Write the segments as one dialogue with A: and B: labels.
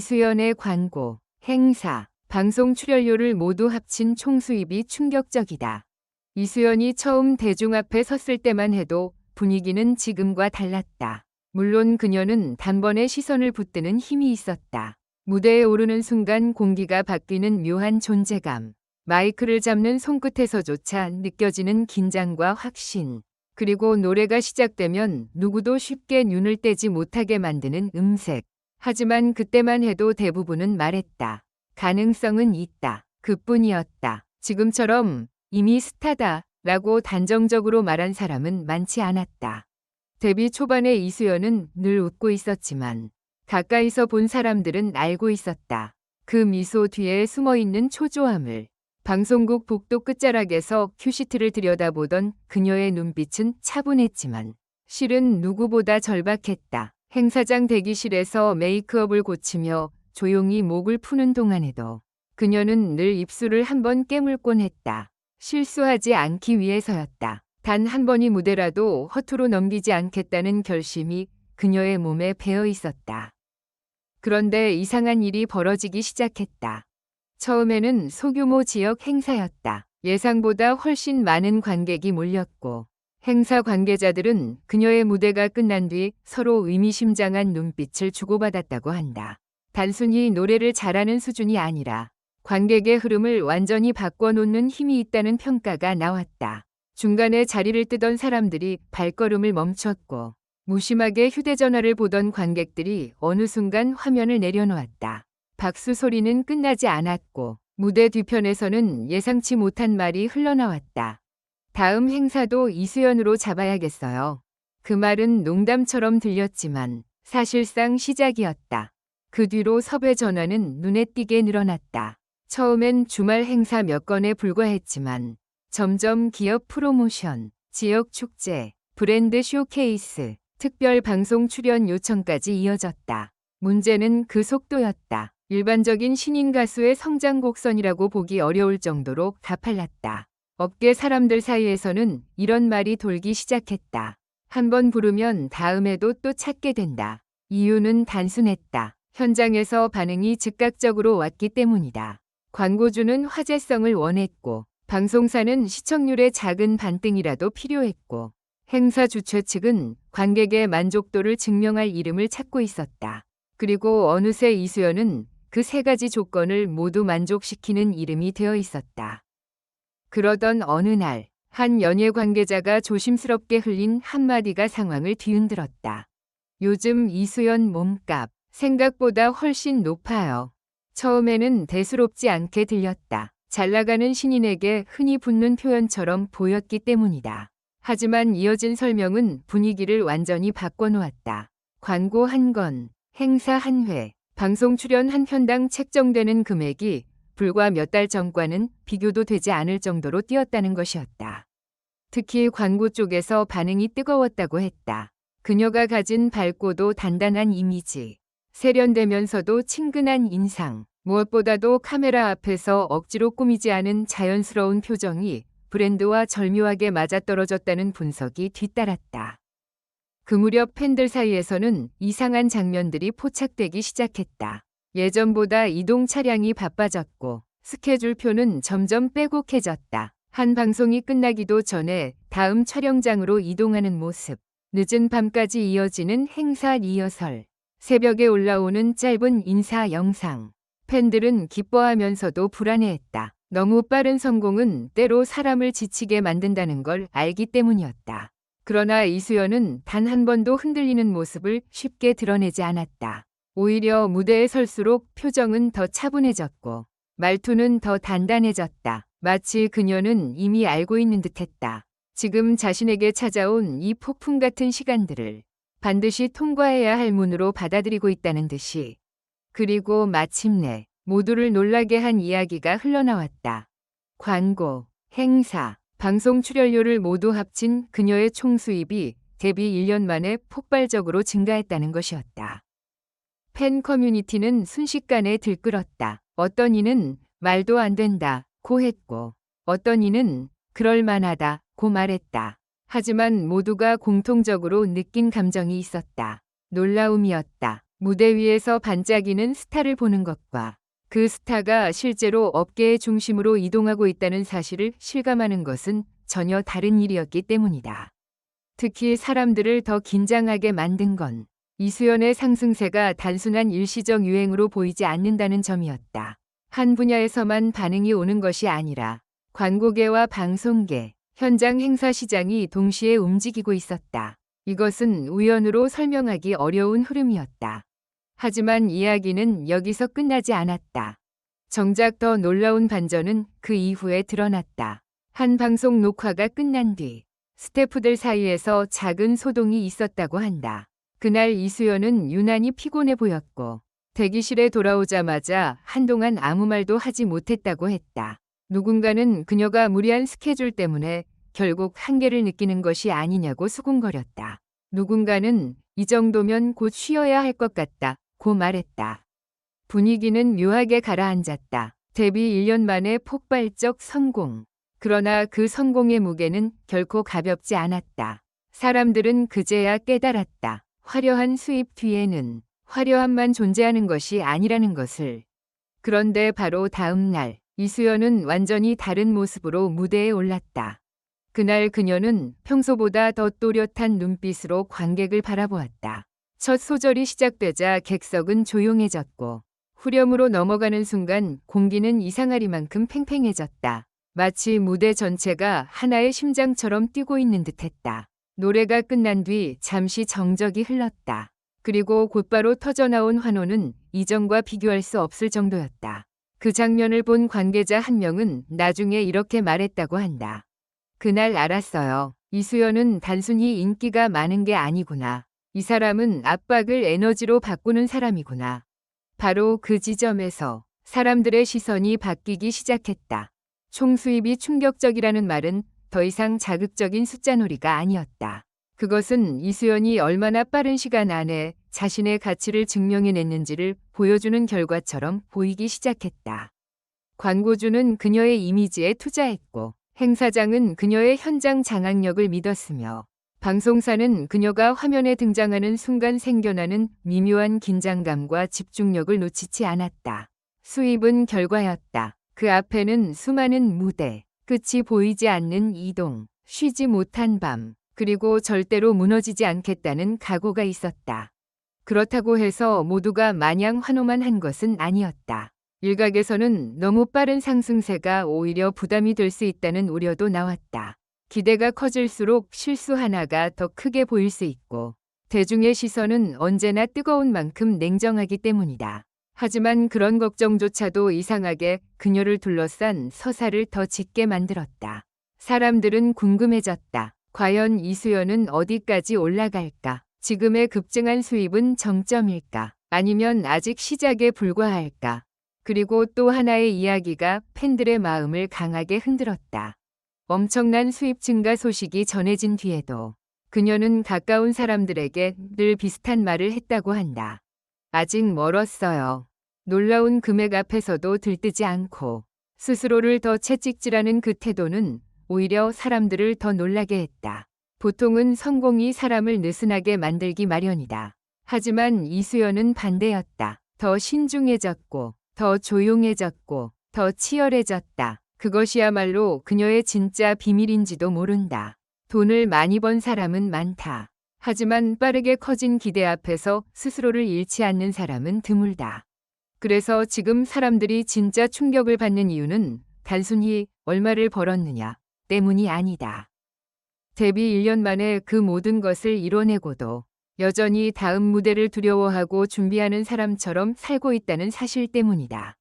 A: 이수연의 광고, 행사, 방송 출연료를 모두 합친 총 수입이 충격적이다. 이수연이 처음 대중 앞에 섰을 때만 해도 분위기는 지금과 달랐다. 물론 그녀는 단번에 시선을 붙드는 힘이 있었다. 무대에 오르는 순간 공기가 바뀌는 묘한 존재감. 마이크를 잡는 손끝에서조차 느껴지는 긴장과 확신. 그리고 노래가 시작되면 누구도 쉽게 눈을 떼지 못하게 만드는 음색. 하지만 그때만 해도 대부분은 말했다. 가능성은 있다. 그뿐이었다. 지금처럼 이미 스타다 라고 단정적으로 말한 사람은 많지 않았다. 데뷔 초반의 이수연은 늘 웃고 있었지만 가까이서 본 사람들은 알고 있었다. 그 미소 뒤에 숨어있는 초조함을. 방송국 복도 끝자락에서 큐시트를 들여다보던 그녀의 눈빛은 차분했지만 실은 누구보다 절박했다. 행사장 대기실에서 메이크업을 고치며 조용히 목을 푸는 동안에도 그녀는 늘 입술을 한번 깨물곤 했다. 실수하지 않기 위해서였다. 단 한 번의 무대라도 허투루 넘기지 않겠다는 결심이 그녀의 몸에 배어 있었다. 그런데 이상한 일이 벌어지기 시작했다. 처음에는 소규모 지역 행사였다. 예상보다 훨씬 많은 관객이 몰렸고 행사 관계자들은 그녀의 무대가 끝난 뒤 서로 의미심장한 눈빛을 주고받았다고 한다. 단순히 노래를 잘하는 수준이 아니라 관객의 흐름을 완전히 바꿔놓는 힘이 있다는 평가가 나왔다. 중간에 자리를 뜨던 사람들이 발걸음을 멈췄고 무심하게 휴대전화를 보던 관객들이 어느 순간 화면을 내려놓았다. 박수 소리는 끝나지 않았고 무대 뒤편에서는 예상치 못한 말이 흘러나왔다. 다음 행사도 이수연으로 잡아야겠어요. 그 말은 농담처럼 들렸지만 사실상 시작이었다. 그 뒤로 섭외 전화는 눈에 띄게 늘어났다. 처음엔 주말 행사 몇 건에 불과했지만 점점 기업 프로모션, 지역 축제, 브랜드 쇼케이스, 특별 방송 출연 요청까지 이어졌다. 문제는 그 속도였다. 일반적인 신인 가수의 성장 곡선이라고 보기 어려울 정도로 가팔랐다. 업계 사람들 사이에서는 이런 말이 돌기 시작했다. 한 번 부르면 다음에도 또 찾게 된다. 이유는 단순했다. 현장에서 반응이 즉각적으로 왔기 때문이다. 광고주는 화제성을 원했고 방송사는 시청률의 작은 반등이라도 필요했고 행사 주최 측은 관객의 만족도를 증명할 이름을 찾고 있었다. 그리고 어느새 이수연은 그 세 가지 조건을 모두 만족시키는 이름이 되어 있었다. 그러던 어느 날, 한 연예 관계자가 조심스럽게 흘린 한마디가 상황을 뒤흔들었다. 요즘 이수연 몸값, 생각보다 훨씬 높아요. 처음에는 대수롭지 않게 들렸다. 잘 나가는 신인에게 흔히 붙는 표현처럼 보였기 때문이다. 하지만 이어진 설명은 분위기를 완전히 바꿔놓았다. 광고 한 건, 행사 한 회, 방송 출연 한 편당 책정되는 금액이 불과 몇 달 전과는 비교도 되지 않을 정도로 뛰었다는 것이었다. 특히 광고 쪽에서 반응이 뜨거웠다고 했다. 그녀가 가진 밝고도 단단한 이미지, 세련되면서도 친근한 인상, 무엇보다도 카메라 앞에서 억지로 꾸미지 않은 자연스러운 표정이 브랜드와 절묘하게 맞아떨어졌다는 분석이 뒤따랐다. 그 무렵 팬들 사이에서는 이상한 장면들이 포착되기 시작했다. 예전보다 이동 차량이 바빠졌고 스케줄표는 점점 빼곡해졌다. 한 방송이 끝나기도 전에 다음 촬영장으로 이동하는 모습, 늦은 밤까지 이어지는 행사 리허설, 새벽에 올라오는 짧은 인사 영상. 팬들은 기뻐하면서도 불안해했다. 너무 빠른 성공은 때로 사람을 지치게 만든다는 걸 알기 때문이었다. 그러나 이수연은 단 한 번도 흔들리는 모습을 쉽게 드러내지 않았다. 오히려 무대에 설수록 표정은 더 차분해졌고 말투는 더 단단해졌다. 마치 그녀는 이미 알고 있는 듯했다. 지금 자신에게 찾아온 이 폭풍 같은 시간들을 반드시 통과해야 할 문으로 받아들이고 있다는 듯이. 그리고 마침내 모두를 놀라게 한 이야기가 흘러나왔다. 광고, 행사, 방송 출연료를 모두 합친 그녀의 총 수입이 데뷔 1년 만에 폭발적으로 증가했다는 것이었다. 팬 커뮤니티는 순식간에 들끓었다. 어떤 이는 말도 안 된다 고 했고 어떤 이는 그럴 만하다 고 말했다. 하지만 모두가 공통적으로 느낀 감정이 있었다. 놀라움이었다. 무대 위에서 반짝이는 스타를 보는 것과 그 스타가 실제로 업계의 중심으로 이동하고 있다는 사실을 실감하는 것은 전혀 다른 일이었기 때문이다. 특히 사람들을 더 긴장하게 만든 건 이수연의 상승세가 단순한 일시적 유행으로 보이지 않는다는 점이었다. 한 분야에서만 반응이 오는 것이 아니라 광고계와 방송계, 현장 행사 시장이 동시에 움직이고 있었다. 이것은 우연으로 설명하기 어려운 흐름이었다. 하지만 이야기는 여기서 끝나지 않았다. 정작 더 놀라운 반전은 그 이후에 드러났다. 한 방송 녹화가 끝난 뒤 스태프들 사이에서 작은 소동이 있었다고 한다. 그날 이수연은 유난히 피곤해 보였고 대기실에 돌아오자마자 한동안 아무 말도 하지 못했다고 했다. 누군가는 그녀가 무리한 스케줄 때문에 결국 한계를 느끼는 것이 아니냐고 수군거렸다. 누군가는 이 정도면 곧 쉬어야 할 것 같다고 말했다. 분위기는 묘하게 가라앉았다. 데뷔 1년 만에 폭발적 성공. 그러나 그 성공의 무게는 결코 가볍지 않았다. 사람들은 그제야 깨달았다. 화려한 수입 뒤에는 화려함만 존재하는 것이 아니라는 것을. 그런데 바로 다음 날 이수연은 완전히 다른 모습으로 무대에 올랐다. 그날 그녀는 평소보다 더 또렷한 눈빛으로 관객을 바라보았다. 첫 소절이 시작되자 객석은 조용해졌고 후렴으로 넘어가는 순간 공기는 이상하리만큼 팽팽해졌다. 마치 무대 전체가 하나의 심장처럼 뛰고 있는 듯했다. 노래가 끝난 뒤 잠시 정적이 흘렀다. 그리고 곧바로 터져나온 환호는 이전과 비교할 수 없을 정도였다. 그 장면을 본 관계자 한 명은 나중에 이렇게 말했다고 한다. 그날 알았어요. 이수연은 단순히 인기가 많은 게 아니구나. 이 사람은 압박을 에너지로 바꾸는 사람이구나. 바로 그 지점에서 사람들의 시선이 바뀌기 시작했다. 총수입이 충격적이라는 말은 더 이상 자극적인 숫자놀이가 아니었다. 그것은 이수연이 얼마나 빠른 시간 안에 자신의 가치를 증명해냈는지를 보여주는 결과처럼 보이기 시작했다. 광고주는 그녀의 이미지에 투자했고 행사장은 그녀의 현장 장악력을 믿었으며 방송사는 그녀가 화면에 등장하는 순간 생겨나는 미묘한 긴장감과 집중력을 놓치지 않았다. 수입은 결과였다. 그 앞에는 수많은 무대, 끝이 보이지 않는 이동, 쉬지 못한 밤, 그리고 절대로 무너지지 않겠다는 각오가 있었다. 그렇다고 해서 모두가 마냥 환호만 한 것은 아니었다. 일각에서는 너무 빠른 상승세가 오히려 부담이 될 수 있다는 우려도 나왔다. 기대가 커질수록 실수 하나가 더 크게 보일 수 있고 대중의 시선은 언제나 뜨거운 만큼 냉정하기 때문이다. 하지만 그런 걱정조차도 이상하게 그녀를 둘러싼 서사를 더 짙게 만들었다. 사람들은 궁금해졌다. 과연 이수연은 어디까지 올라갈까? 지금의 급증한 수입은 정점일까? 아니면 아직 시작에 불과할까? 그리고 또 하나의 이야기가 팬들의 마음을 강하게 흔들었다. 엄청난 수입 증가 소식이 전해진 뒤에도 그녀는 가까운 사람들에게 늘 비슷한 말을 했다고 한다. 아직 멀었어요. 놀라운 금액 앞에서도 들뜨지 않고 스스로를 더 채찍질하는 그 태도는 오히려 사람들을 더 놀라게 했다. 보통은 성공이 사람을 느슨하게 만들기 마련이다. 하지만 이수연은 반대였다. 더 신중해졌고 더 조용해졌고 더 치열해졌다. 그것이야말로 그녀의 진짜 비밀인지도 모른다. 돈을 많이 번 사람은 많다. 하지만 빠르게 커진 기대 앞에서 스스로를 잃지 않는 사람은 드물다. 그래서 지금 사람들이 진짜 충격을 받는 이유는 단순히 얼마를 벌었느냐 때문이 아니다. 데뷔 1년 만에 그 모든 것을 이뤄내고도 여전히 다음 무대를 두려워하고 준비하는 사람처럼 살고 있다는 사실 때문이다.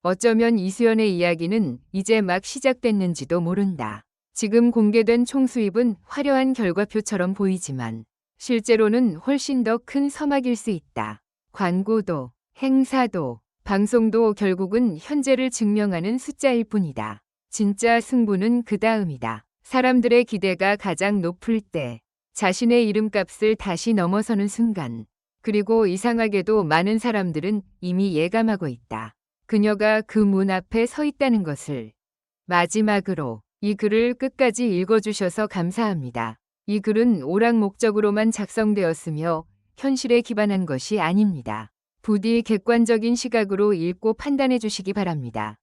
A: 어쩌면 이수연의 이야기는 이제 막 시작됐는지도 모른다. 지금 공개된 총수입은 화려한 결과표처럼 보이지만 실제로는 훨씬 더 큰 서막일 수 있다. 광고도, 행사도, 방송도 결국은 현재를 증명하는 숫자일 뿐이다. 진짜 승부는 그 다음이다. 사람들의 기대가 가장 높을 때, 자신의 이름값을 다시 넘어서는 순간, 그리고 이상하게도 많은 사람들은 이미 예감하고 있다. 그녀가 그 문 앞에 서 있다는 것을. 마지막으로 이 글을 끝까지 읽어주셔서 감사합니다. 이 글은 오락 목적으로만 작성되었으며 현실에 기반한 것이 아닙니다. 부디 객관적인 시각으로 읽고 판단해 주시기 바랍니다.